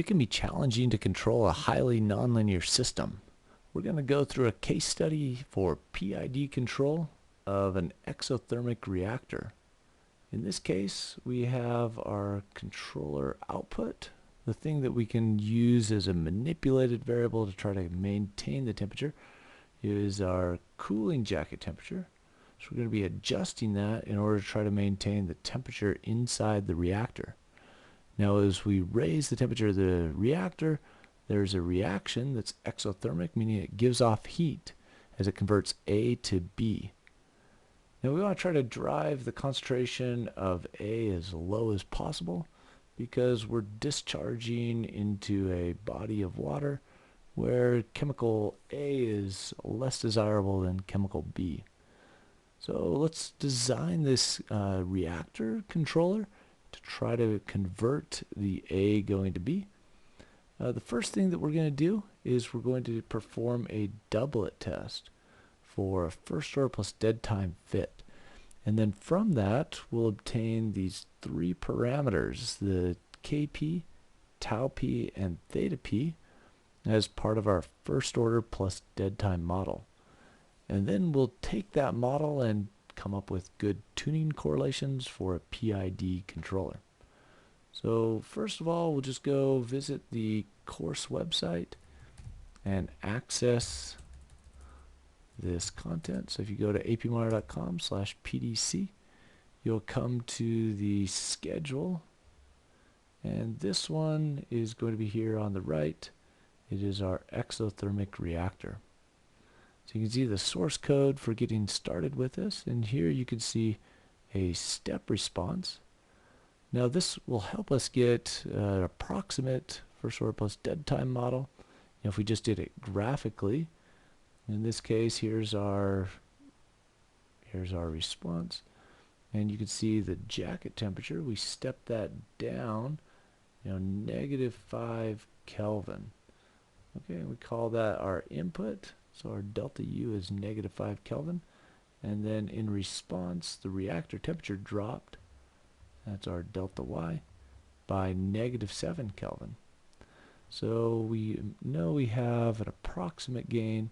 It can be challenging to control a highly nonlinear system. We're going to go through a case study for PID control of an exothermic reactor. In this case, we have our controller output, the thing that we can use as a manipulated variable to try to maintain the temperature is our cooling jacket temperature. So we're going to be adjusting that in order to try to maintain the temperature inside the reactor. Now as we raise the temperature of the reactor, there's a reaction that's exothermic, meaning it gives off heat as it converts A to B. Now we want to try to drive the concentration of A as low as possible because we're discharging into a body of water where chemical A is less desirable than chemical B. So let's design this reactor controller to try to convert the A going to B. The first thing that we're going to do is we're going to perform a doublet test for a first order plus dead time fit. And then from that we'll obtain these three parameters, the Kp, tau p, and theta p, as part of our first order plus dead time model. And then we'll take that model and come up with good tuning correlations for a PID controller. So first of all, we'll just go visit the course website and access this content. So if you go to APMonitor.com/PDC, you'll come to the schedule, and this one is going to be here on the right. It is our exothermic reactor. So you can see the source code for getting started with this, and here you can see a step response. Now this will help us get an approximate first order plus dead time model. If we just did it graphically, in this case here's our response, and you can see the jacket temperature. We step that down, -5 Kelvin. Okay, we call that our input. So our delta U is -5 Kelvin, and then in response the reactor temperature dropped, that's our delta Y, by -7 Kelvin. So we know we have an approximate gain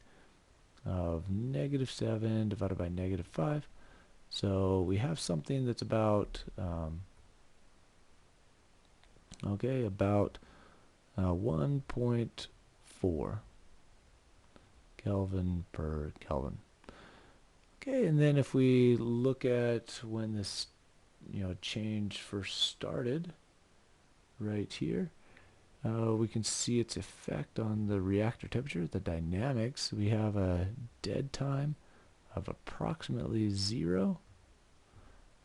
of -7 divided by -5. So we have something that's about about 1.4 Kelvin per Kelvin. Okay, and then if we look at when this change first started, right here, we can see its effect on the reactor temperature, the dynamics. We have a dead time of approximately 0,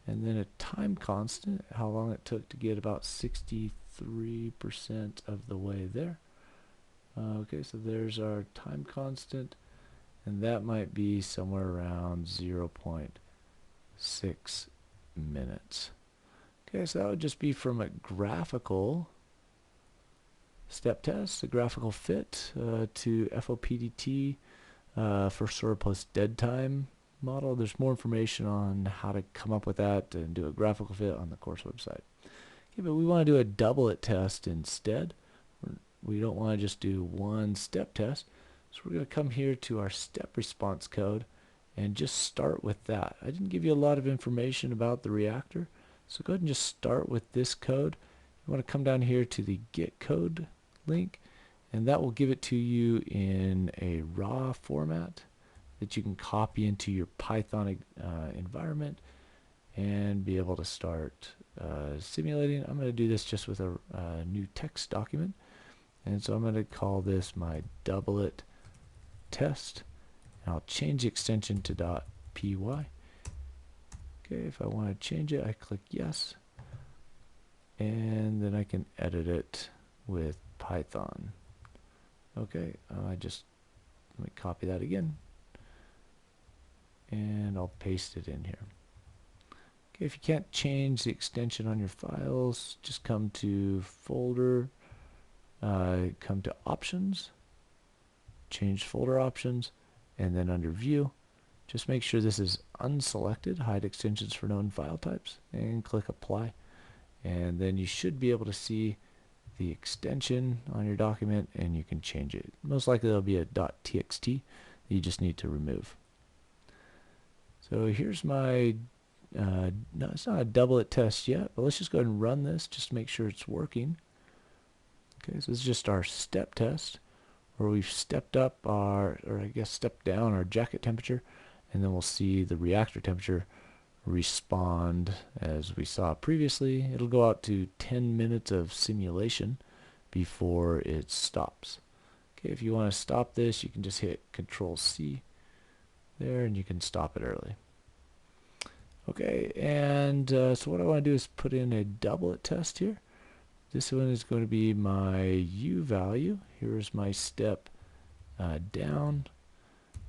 and then a time constant, how long it took to get about 63% of the way there. Okay, so there's our time constant, and that might be somewhere around 0.6 minutes. Okay, so that would just be from a graphical step test, a graphical fit to FOPDT, first order plus dead time model. There's more information on how to come up with that and do a graphical fit on the course website. Okay, but we want to do a doublet test instead. We don't want to just do one step test, so we're going to come here to our step response code and just start with that. I didn't give you a lot of information about the reactor, so go ahead and just start with this code. You want to come down here to the get code link, and that will give it to you in a raw format that you can copy into your Python environment and be able to start simulating. I'm going to do this just with a new text document. And so I'm going to call this my doublet test. And I'll change the extension to .py. Okay, if I want to change it, I click yes. And then I can edit it with Python. Okay, let me copy that again. And I'll paste it in here. Okay, if you can't change the extension on your files, just come to folder, come to options, change folder options, and then under view, just make sure this is unselected, hide extensions for known file types, and click apply. And then you should be able to see the extension on your document and you can change it. Most likely there'll be a .txt that you just need to remove. So here's my, no, it's not a doublet test yet, but let's just go ahead and run this just to make sure it's working. Okay, so this is just our step test where we've stepped up our, or I guess stepped down our jacket temperature, and then we'll see the reactor temperature respond as we saw previously. It'll go out to 10 minutes of simulation before it stops. Okay, if you want to stop this, you can just hit Control C there and you can stop it early. Okay, and so what I want to do is put in a doublet test here. This one is going to be my U value. Here's my step down.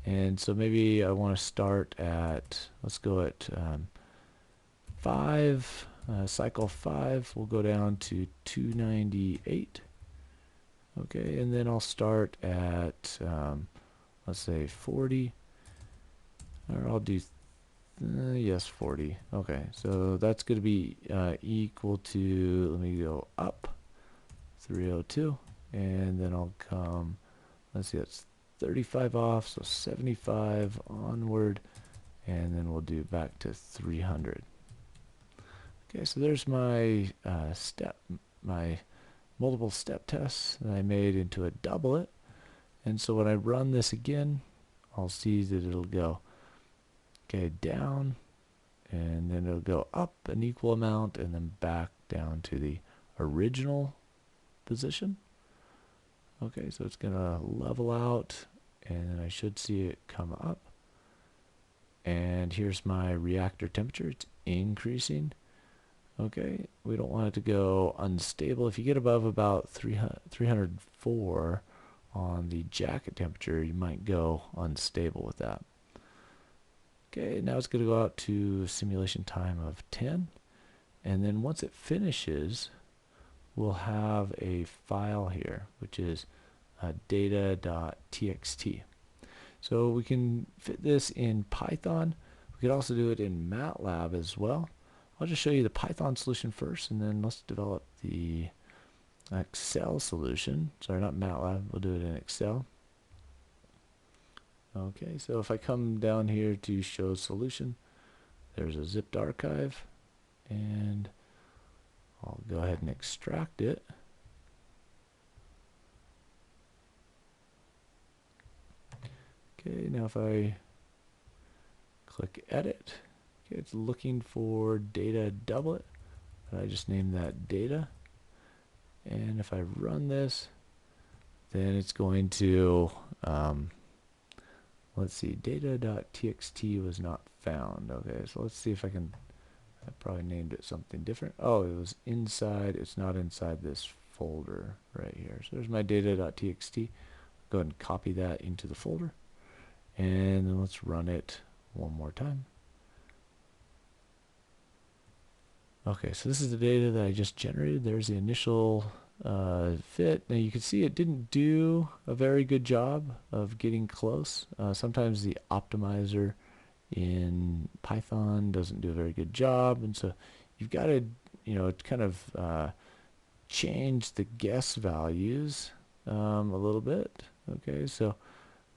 And so maybe I want to start at, let's go at 5, cycle 5. We'll go down to 298. Okay, and then I'll start at, let's say 40. Or I'll do, yes, 40. Okay, so that's going to be equal to, let me go up 302. And then I'll come, let's see, that's 35 off, so 75 onward, and then we'll do back to 300. Okay, so there's my my multiple step tests that I made into a doublet. And so when I run this again, I'll see that it'll go down, and then it'll go up an equal amount, and then back down to the original position. Okay, so it's going to level out, and then I should see it come up. And here's my reactor temperature. It's increasing. Okay, we don't want it to go unstable. If you get above about 304 on the jacket temperature, you might go unstable with that. Okay, now it's going to go out to a simulation time of 10. And then once it finishes, we'll have a file here, which is data.txt. So we can fit this in Python. We could also do it in MATLAB as well. I'll just show you the Python solution first, and then let's develop the Excel solution. Sorry, not MATLAB. We'll do it in Excel. Okay, so if I come down here to show solution, there's a zipped archive, and I'll go ahead and extract it. Okay, now if I click edit, okay, it's looking for data doublet, but I just named that data. And if I run this, then it's going to, let's see, data.txt was not found. Okay, so let's see if I can, I probably named it something different. Oh, it was inside, it's not inside this folder right here. So there's my data.txt. Go ahead and copy that into the folder. And then let's run it one more time. Okay, so this is the data that I just generated. There's the initial fit. Now you can see it didn't do a very good job of getting close. Sometimes the optimizer in Python doesn't do a very good job, and so you've got to, kind of change the guess values a little bit. Okay, so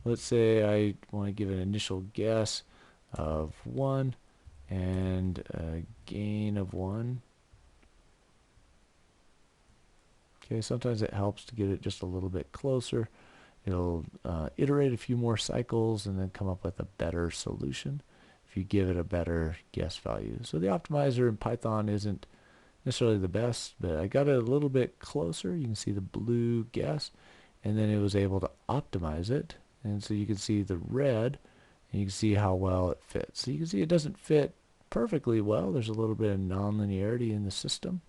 let's say I want to give an initial guess of 1 and a gain of 1. Okay, sometimes it helps to get it just a little bit closer. It'll iterate a few more cycles and then come up with a better solution if you give it a better guess value. So the optimizer in Python isn't necessarily the best, but I got it a little bit closer. You can see the blue guess, and then it was able to optimize it. And so you can see the red, and you can see how well it fits. So you can see it doesn't fit perfectly well. There's a little bit of nonlinearity in the system,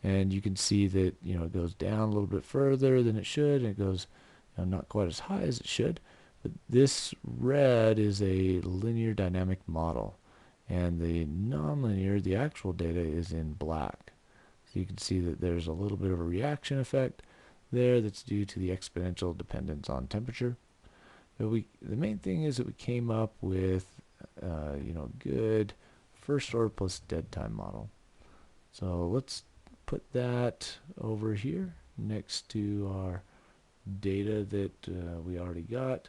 and you can see that it goes down a little bit further than it should, and it goes not quite as high as it should. But this red is a linear dynamic model, and the nonlinear, the actual data, is in black. So you can see that there's a little bit of a reaction effect there that's due to the exponential dependence on temperature. But the main thing is that we came up with good first order plus dead time model. So let's put that over here, next to our data that we already got.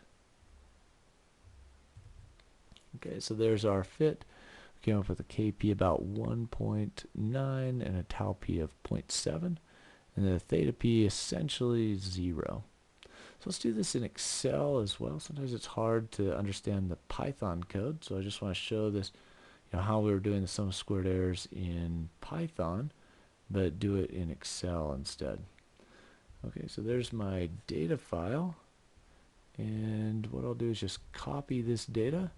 Okay, so there's our fit. We came up with a KP about 1.9 and a tau P of 0.7, and the theta P essentially 0. So let's do this in Excel as well. Sometimes it's hard to understand the Python code, so I just want to show this, how we were doing the sum of squared errors in Python, but do it in Excel instead. Okay, so there's my data file, and what I'll do is just copy this data,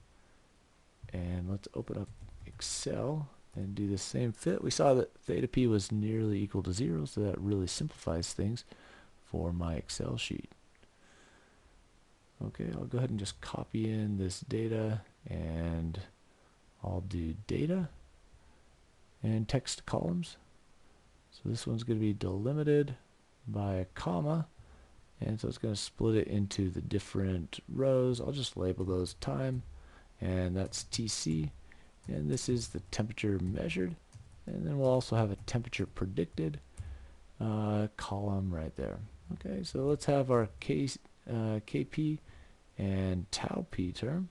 and let's open up Excel and do the same fit. We saw that theta P was nearly equal to 0, so that really simplifies things for my Excel sheet. Okay, I'll go ahead and just copy in this data, and I'll do data and text columns. So this one's going to be delimited by a comma, and so it's going to split it into the different rows. I'll just label those time, and that's TC, and this is the temperature measured, and then we'll also have a temperature predicted column right there. Okay, so let's have our KP and tau P term,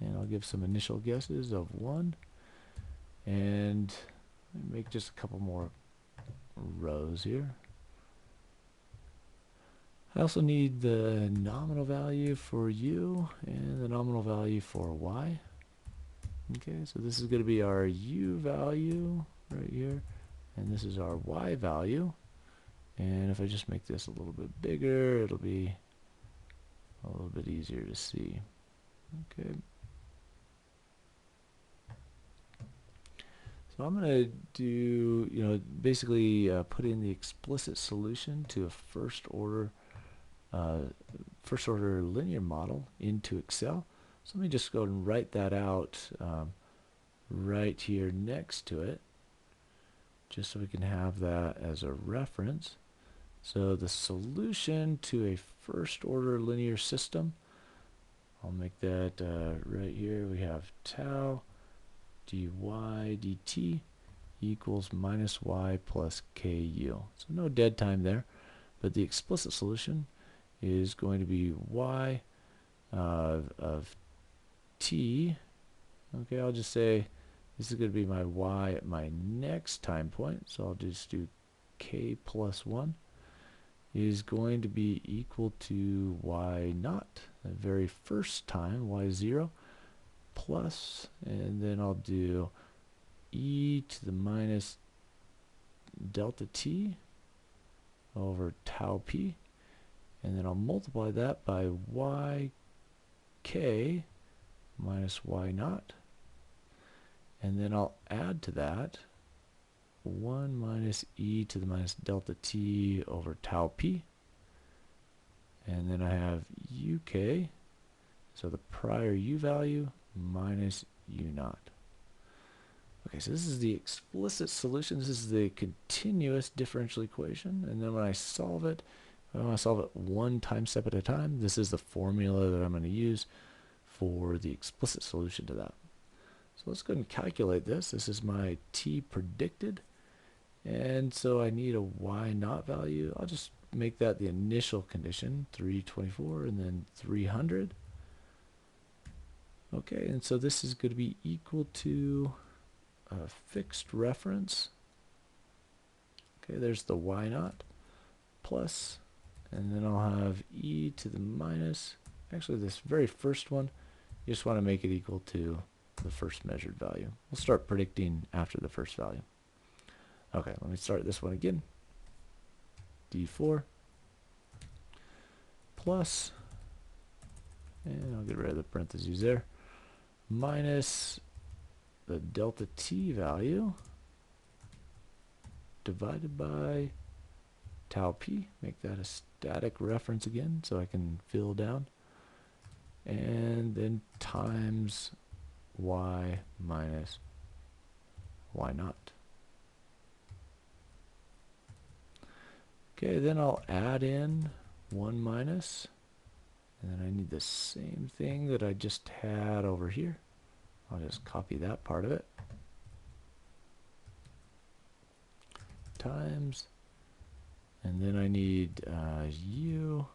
and I'll give some initial guesses of 1, and make just a couple more rows here. I also need the nominal value for U and the nominal value for Y. Okay, so this is going to be our U value right here, and this is our Y value. And if I just make this a little bit bigger, it'll be a little bit easier to see. Okay. So I'm going to do, basically put in the explicit solution to a first order linear model into Excel. So let me just go and write that out right here next to it, just so we can have that as a reference. So the solution to a first order linear system, I'll make that right here. We have tau dy dt equals minus y plus ku. So no dead time there, but the explicit solution is going to be y of t. Okay, I'll just say this is going to be my y at my next time point, so I'll just do k plus 1 is going to be equal to y naught, the very first time, y0, plus, and then I'll do e to the minus delta t over tau p, and then I'll multiply that by yk minus y naught, and then I'll add to that 1 minus e to the minus delta t over tau p, and then I have uk, so the prior u value minus u naught. Okay, so this is the explicit solution. This is the continuous differential equation, and then when I solve it, I want to solve it one time step at a time. This is the formula that I'm going to use for the explicit solution to that. So let's go ahead and calculate this. This is my t predicted, and so I need a y naught value. I'll just make that the initial condition, 324 and then 300. Okay, and so this is going to be equal to a fixed reference. Okay, there's the y naught plus, and then I'll have e to the minus. Actually, this very first one, you just want to make it equal to the first measured value. We'll start predicting after the first value. Okay, let me start this one again. D4 plus, and I'll get rid of the parentheses there, minus the delta t value divided by tau p, make that a static reference again so I can fill down, and then times y minus y naught. Okay, then I'll add in 1 minus, and then I need the same thing that I just had over here. I'll just copy that part of it. times, and then I need U,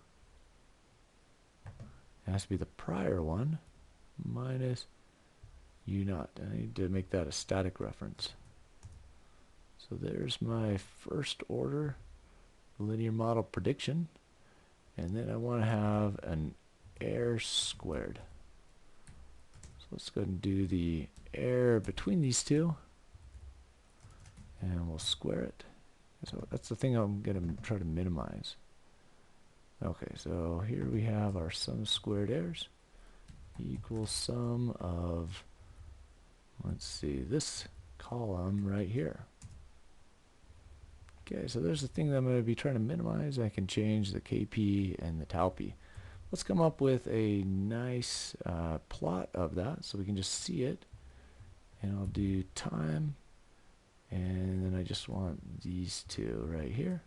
it has to be the prior one, minus U naught. I need to make that a static reference. So there's my first order linear model prediction, and then I want to have an error squared. So let's go ahead and do the error between these two, and we'll square it. So that's the thing I'm going to try to minimize. Okay, so here we have our sum of squared errors equals sum of, let's see, this column right here. Okay, so there's the thing that I'm going to be trying to minimize. I can change the KP and the tau p. Let's come up with a nice plot of that so we can just see it. And I'll do time, and then I just want these two right here.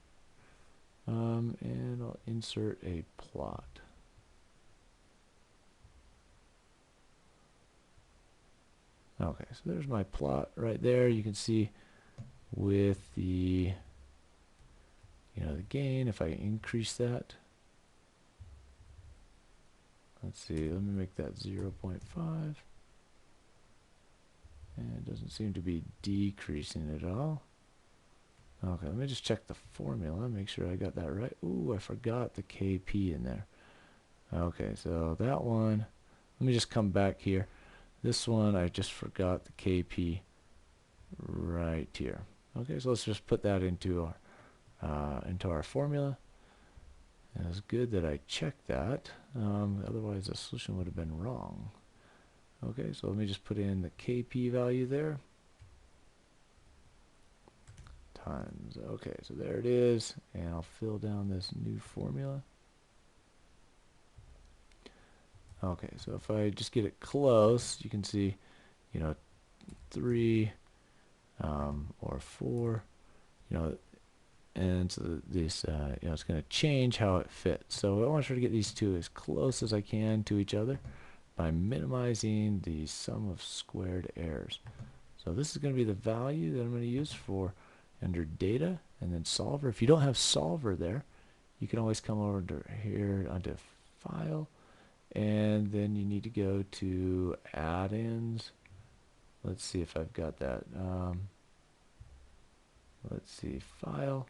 And I'll insert a plot. Okay, so there's my plot right there. You can see with the, the gain, if I increase that, let's see, let me make that 0.5. And it doesn't seem to be decreasing at all. Okay, let me just check the formula, make sure I got that right. Ooh, I forgot the KP in there. Okay, so that one, let me just come back here. This one, I just forgot the KP right here. Okay, so let's just put that into our formula. And it's good that I checked that, otherwise the solution would have been wrong. Okay, so let me just put in the KP value there. Times, okay, so there it is, and I'll fill down this new formula. Okay, so if I just get it close, you can see, 3 or 4, and so this, it's going to change how it fits. So I want to try to get these two as close as I can to each other by minimizing the sum of squared errors. So this is going to be the value that I'm going to use for under data and then solver. If you don't have solver there, you can always come over to here onto file, and then you need to go to add-ins. Let's see if I've got that. Let's see, file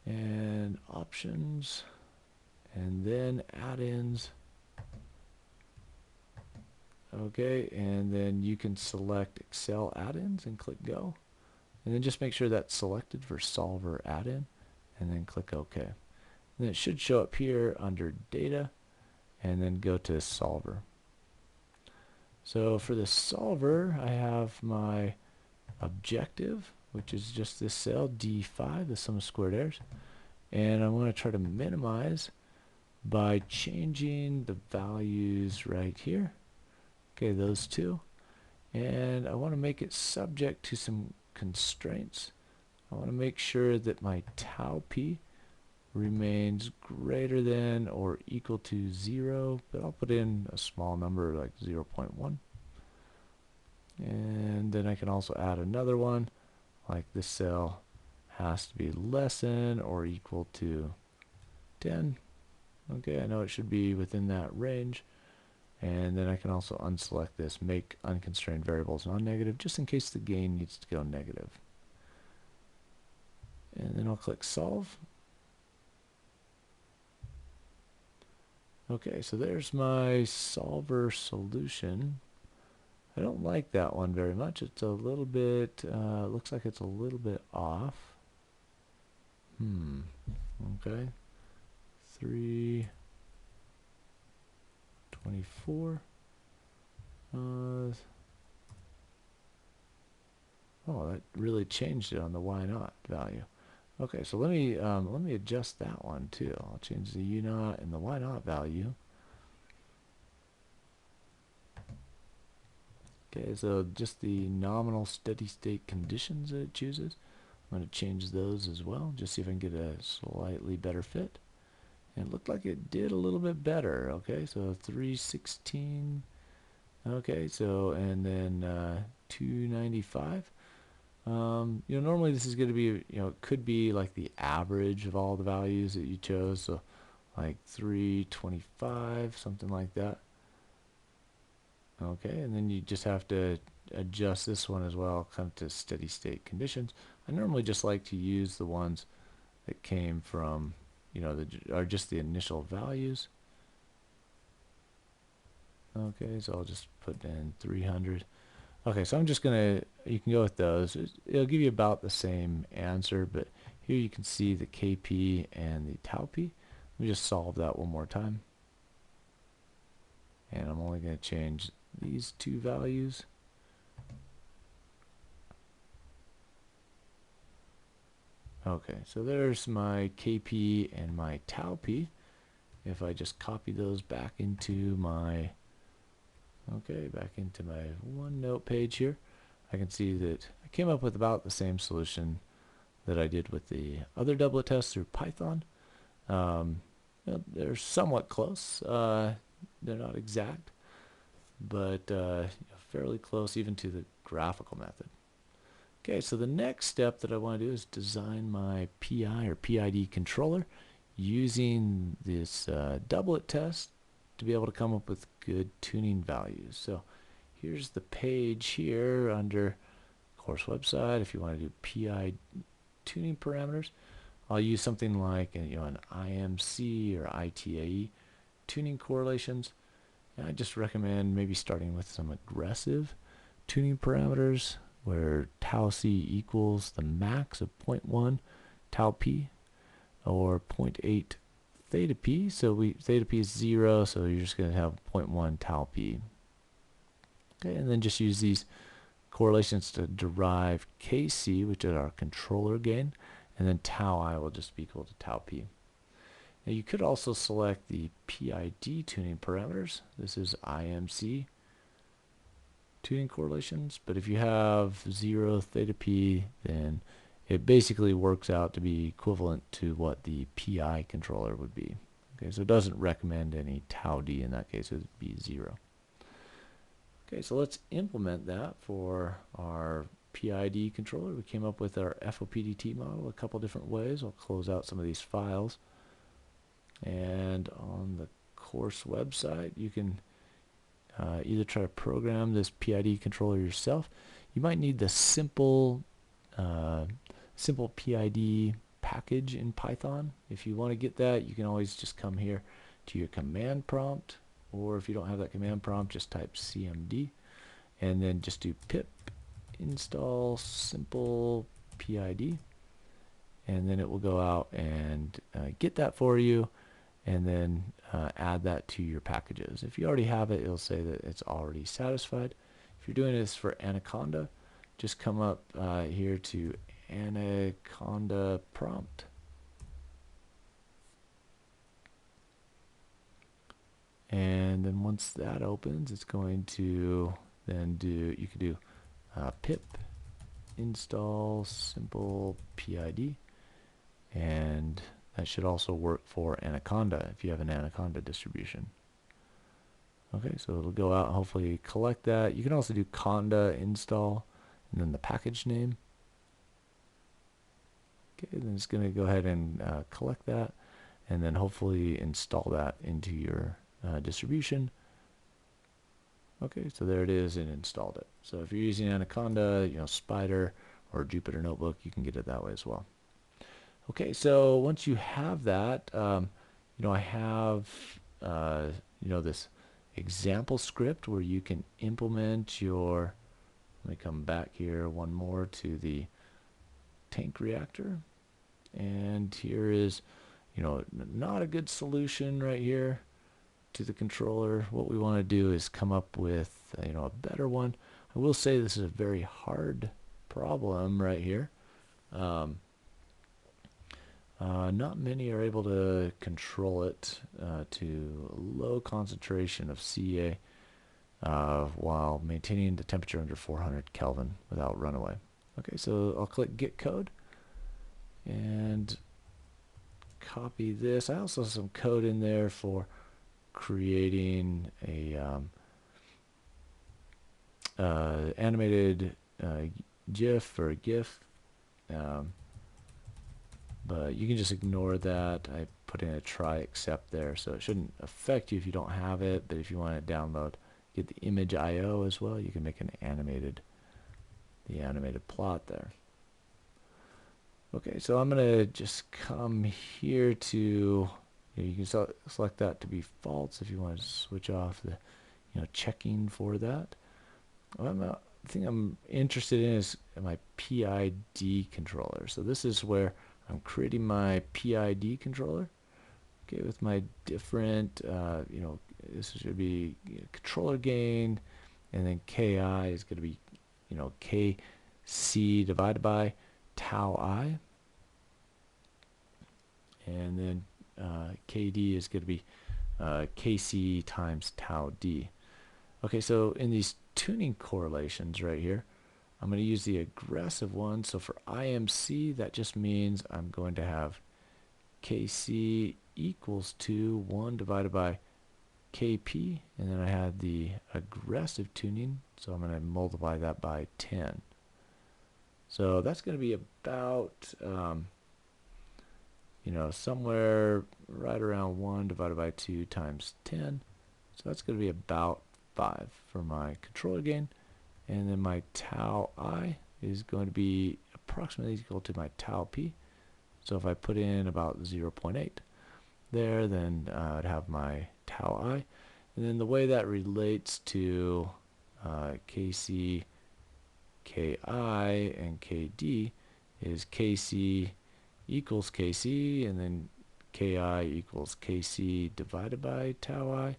and options, and then add-ins. Okay, and then you can select Excel add-ins and click go. And then just make sure that's selected for solver add-in, and then click OK. And then it should show up here under data, and then go to solver. So for the solver, I have my objective, which is just this cell D5, the sum of squared errors, and I want to try to minimize by changing the values right here. Okay, those two, and I want to make it subject to some constraints. I want to make sure that my tau p remains greater than or equal to 0, but I'll put in a small number like 0.1. And then I can also add another one, like this cell has to be less than or equal to 10. Okay, I know it should be within that range. And then I can also unselect this, make unconstrained variables non-negative, just in case the gain needs to go negative. And then I'll click solve. Okay, so there's my solver solution. I don't like that one very much. It's a little bit, looks like it's a little bit off. Okay. 324. Oh, that really changed it on the y naught value. Okay, so let me adjust that one too. I'll change the u naught and the y naught value. Okay, so just the nominal steady state conditions that it chooses, I'm going to change those as well, just see if I can get a slightly better fit. And it looked like it did a little bit better. Okay, so 316. Okay, so and then 295. Normally this is going to be, it could be like the average of all the values that you chose. So like 325, something like that. Okay, and then you just have to adjust this one as well, kind of to steady state conditions. I normally just like to use the ones that came from, are just the initial values. Okay, so I'll just put in 300. Okay, so I'm just you can go with those. It'll give you about the same answer, but here you can see the KP and the tau P. Let me just solve that one more time. And I'm only going to change these two values. Okay, so there's my KP and my tau P. If I just copy those back into my OneNote page here, I can see that I came up with about the same solution that I did with the other doublet test through Python. They're somewhat close. They're not exact, but fairly close even to the graphical method. Okay, so the next step that I want to do is design my PI or PID controller using this doublet test to be able to come up with good tuning values. So here's the page here under course website. If you want to do PI tuning parameters, I'll use something like an IMC or ITAE tuning correlations. And I just recommend maybe starting with some aggressive tuning parameters where tau C equals the max of 0.1 tau P or 0.8 theta P. So theta P is 0, so you're just going to have 0.1 tau P. Okay, and then just use these correlations to derive Kc, which is our controller gain, and then tau I will just be equal to tau P. Now you could also select the PID tuning parameters. This is IMC tuning correlations, but if you have 0 theta P, then it basically works out to be equivalent to what the PI controller would be. Okay, so it doesn't recommend any tau D in that case, it would be 0. Okay, so let's implement that for our PID controller. We came up with our FOPDT model a couple different ways. I'll close out some of these files. And on the course website, you can either try to program this PID controller yourself. You might need the simple PID package in Python. If you want to get that, you can always just come here to your command prompt, or if you don't have that command prompt, just type cmd and then just do pip install simple PID, and then it will go out and get that for you, and then add that to your packages. If you already have it, it'll say that it's already satisfied. If you're doing this for Anaconda, just come up here to Anaconda prompt, and then once that opens, it's going to then you could do pip install simple PID, and that should also work for Anaconda if you have an Anaconda distribution. Okay, so it'll go out and hopefully collect that. You can also do conda install and then the package name. Okay, then it's going to go ahead and collect that, and then hopefully install that into your distribution. Okay, so there it is, and installed it. So if you're using Anaconda, Spider or Jupyter Notebook, you can get it that way as well. Okay, so once you have that, I have this example script where you can implement your. Let me come back here one more to the tank reactor, and here is, not a good solution right here to the controller. What we want to do is come up with a better one. I will say this is a very hard problem right here. Not many are able to control it to a low concentration of Ca while maintaining the temperature under 400 Kelvin without runaway. Okay, so I'll click Get Code and copy this. I also have some code in there for creating a animated GIF or GIF, but you can just ignore that. I put in a try except there, so it shouldn't affect you if you don't have it, but if you want to download, get the image IO as well, you can make the animated plot there. Okay, so I'm gonna just come here to, you can select that to be false if you want to switch off the checking for that. The thing I'm interested in is my PID controller. So this is where I'm creating my PID controller. Okay, with my different, this should be controller gain, and then KI is going to be, KC divided by tau I, and then KD is going to be KC times tau D. Okay, so in these tuning correlations right here, I'm going to use the aggressive one. So for IMC, that just means I'm going to have KC equals to 1 divided by KP, and then I had the aggressive tuning, so I'm going to multiply that by 10. So that's going to be about, somewhere right around 1 divided by 2 times 10. So that's going to be about 5 for my controller gain. And then my tau I is going to be approximately equal to my tau P. So if I put in about 0.8 there, then I'd have my tau I. And then the way that relates to KC, KI, and KD is KC equals KC, and then KI equals KC divided by tau I,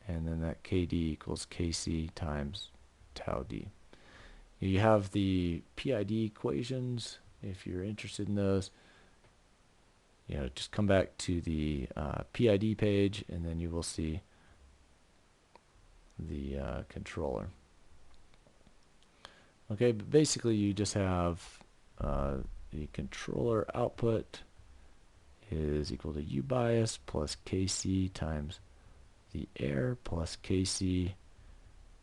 and then that KD equals KC times tau D. You have the PID equations if you're interested in those. Just come back to the PID page, and then you will see the controller. Okay, but basically you just have the controller output is equal to U bias plus KC times the air plus KC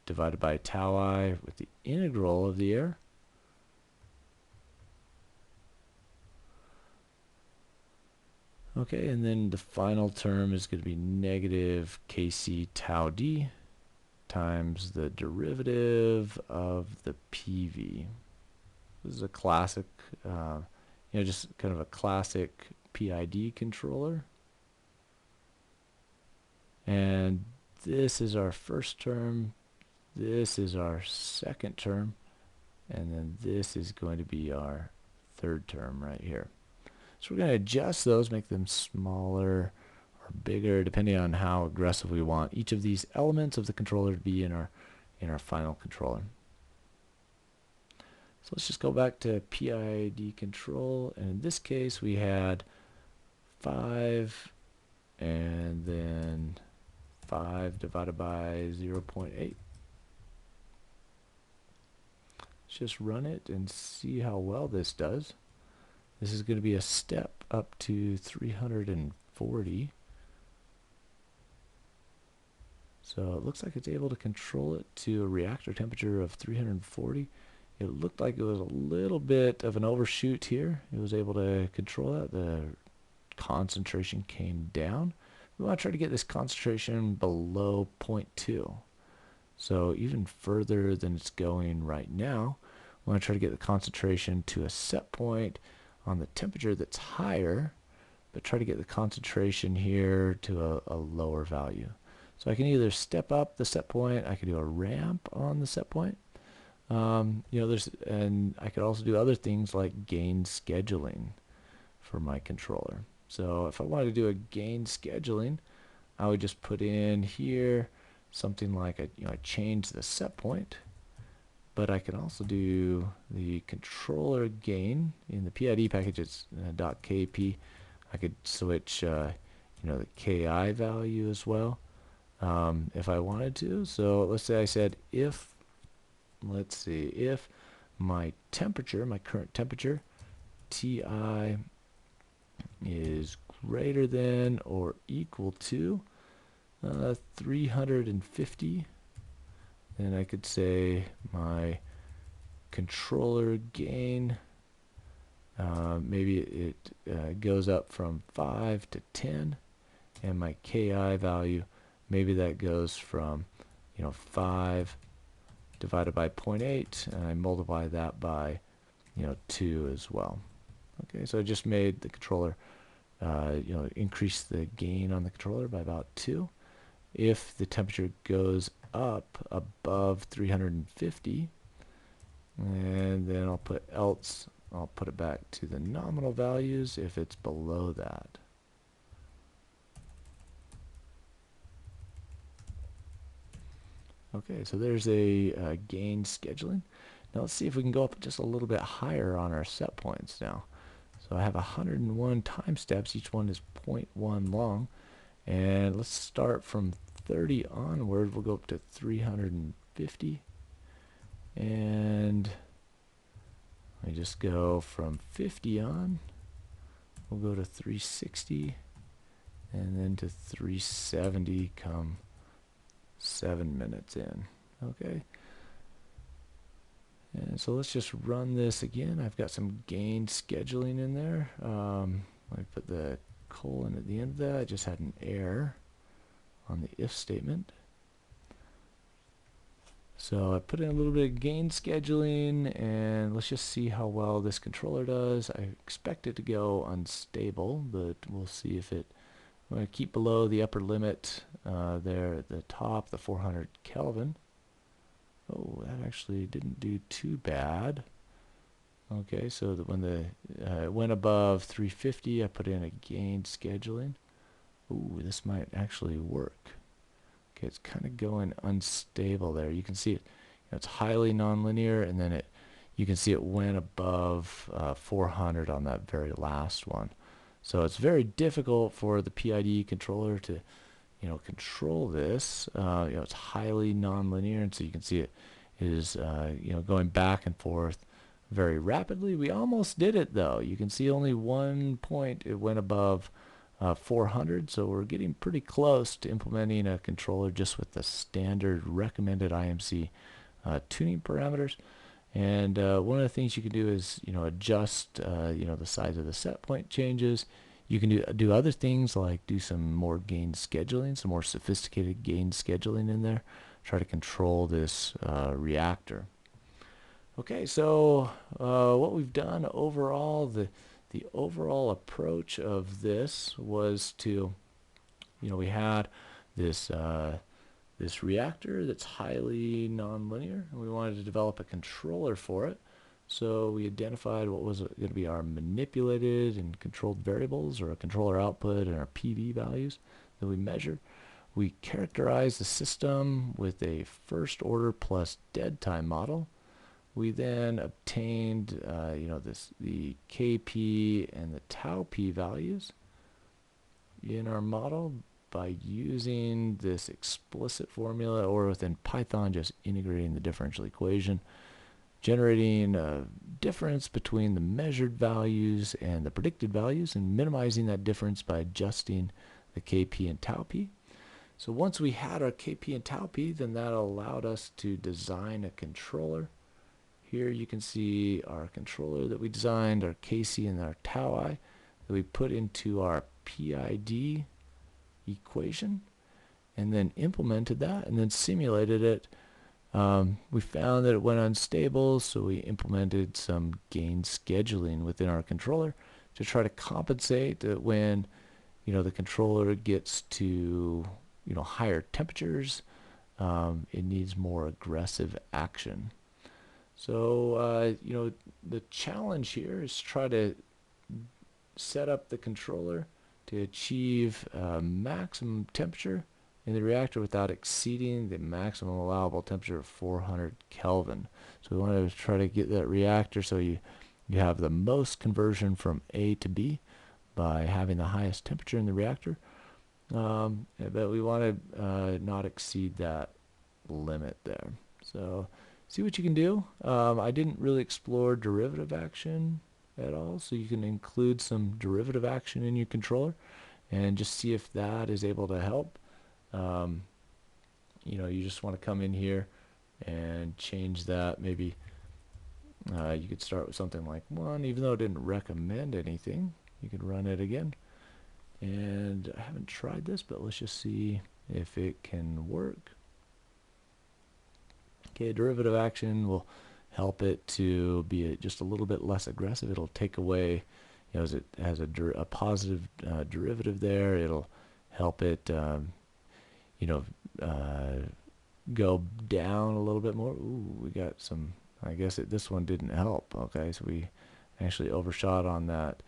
divided by tau I with the integral of the air. Okay, and then the final term is going to be negative KC tau D times the derivative of the PV. This is a classic, just kind of a classic PID controller. And this is our first term, this is our second term, and then this is going to be our third term right here. So we're going to adjust those, make them smaller or bigger, depending on how aggressive we want each of these elements of the controller to be in our final controller. So let's just go back to PID control, and in this case we had 5 and then 5 divided by 0.8. Let's just run it and see how well this does. This is going to be a step up to 340. So it looks like it's able to control it to a reactor temperature of 340. It looked like it was a little bit of an overshoot here. It was able to control that. The concentration came down. We want to try to get this concentration below 0.2. So even further than it's going right now, we want to try to get the concentration to a set point on the temperature that's higher, but try to get the concentration here to a lower value. So I can either step up the set point, I can do a ramp on the set point. And I could also do other things like gain scheduling for my controller. So if I wanted to do a gain scheduling, I would just put in here something like I change the set point, but I can also do the controller gain in the PID package. It's .kp. I could switch the KI value as well if I wanted to. So let's say I said if my temperature, my current temperature, TI is greater than or equal to 350, then I could say my controller gain, maybe it goes up from 5 to 10, and my KI value, maybe that goes from 5 divided by 0.8, and I multiply that by 2 as well. Okay, so I just made the controller increase the gain on the controller by about 2. If the temperature goes up above 350, and then I'll put else, I'll put it back to the nominal values if it's below that. Okay, so there's a gain scheduling. Now let's see if we can go up just a little bit higher on our set points now. So I have 101 time steps, each one is 0.1 long, and let's start from 30 onward. We'll go up to 350, and I just go from 50 on, we'll go to 360, and then to 370 come 7 minutes in. Okay, and so let's just run this again. I've got some gain scheduling in there. Let me put the colon at the end of that. I just had an error on the if statement. So I put in a little bit of gain scheduling, and let's just see how well this controller does. I expect it to go unstable, but we'll see if it, I'm going to keep below the upper limit there at the top, the 400 Kelvin. Oh, that actually didn't do too bad. Okay, so that when the it went above 350, I put in a gain scheduling. Ooh, this might actually work. Okay, it's kind of going unstable there. You can see it. It's highly nonlinear, and then you can see it went above 400 on that very last one. So it's very difficult for the PID controller to control this. It's highly nonlinear, and so you can see it is going back and forth very rapidly. We almost did it though. You can see only 1 point it went above 400, so we're getting pretty close to implementing a controller just with the standard recommended IMC tuning parameters. And one of the things you can do is adjust the size of the set point changes. You can do other things like do some more gain scheduling, some more sophisticated gain scheduling in there. Try to control this reactor. Okay, so what we've done overall, the overall approach of this was to, we had this this reactor that's highly nonlinear, and we wanted to develop a controller for it. So we identified what was going to be our manipulated and controlled variables, or a controller output, and our PV values that we measure. We characterized the system with a first order plus dead time model. We then obtained the Kp and the tau p values in our model by using this explicit formula, or within Python just integrating the differential equation, generating a difference between the measured values and the predicted values, and minimizing that difference by adjusting the Kp and tau p. So once we had our Kp and tau p, then that allowed us to design a controller. Here you can see our controller that we designed, our Kc and our tau I, that we put into our PID equation, and then implemented that, and then simulated it. We found that it went unstable, so we implemented some gain scheduling within our controller to try to compensate that when the controller gets to higher temperatures, it needs more aggressive action. So the challenge here is to try to set up the controller to achieve maximum temperature in the reactor without exceeding the maximum allowable temperature of 400 Kelvin. So we want to try to get that reactor so you have the most conversion from A to B by having the highest temperature in the reactor. But we want to not exceed that limit there. So see what you can do. I didn't really explore derivative action at all, so you can include some derivative action in your controller and just see if that is able to help. You just want to come in here and change that, maybe You could start with something like 1, even though it didn't recommend anything. You could run it again. And I haven't tried this, but let's just see if it can work. Okay, derivative action will help it to be just a little bit less aggressive. It'll take away, as it has a positive derivative there, it'll help it, go down a little bit more. Ooh, we got some, I guess this one didn't help. Okay, so we actually overshot on that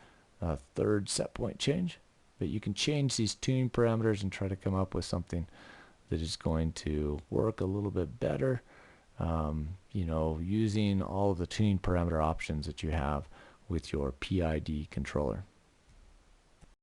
third set point change. But you can change these tuning parameters and try to come up with something that is going to work a little bit better, using all of the tuning parameter options that you have with your PID controller.